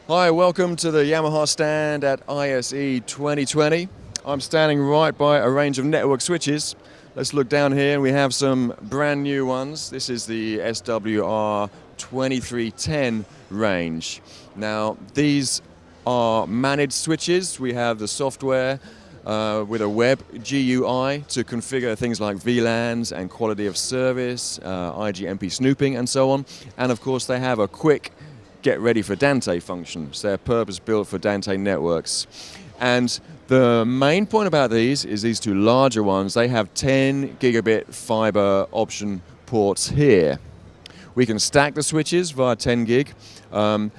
Hi, welcome to the Yamaha stand at ISE 2020. I'm standing right by a range of network switches. Let's look down here and we have some brand new ones. This is the SWR2310 range. Now these are managed switches. We have the software with a web GUI to configure things like VLANs and quality of service, IGMP snooping and so on. And of course they have a quick get ready for Dante function. So they're purpose built for Dante networks. And the main point about these is these two larger ones, they have 10 gigabit fiber option ports here. We can stack the switches via 10 gig, and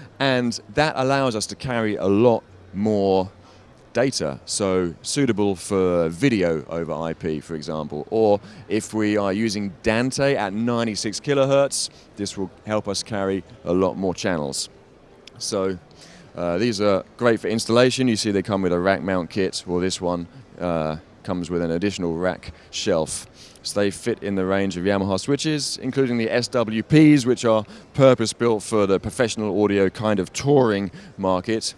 that allows us to carry a lot more data, so suitable for video over IP, for example, or if we are using Dante at 96 kilohertz, this will help us carry a lot more channels. So these are great for installation. You see they come with a rack mount kit. Well, this one comes with an additional rack shelf. So they fit in the range of Yamaha switches, including the SWPs, which are purpose-built for the professional audio kind of touring market.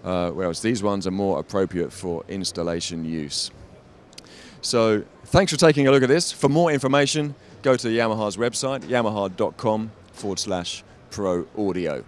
Whereas these ones are more appropriate for installation use. So thanks for taking a look at this. For more information, go to Yamaha's website, yamaha.com/pro audio.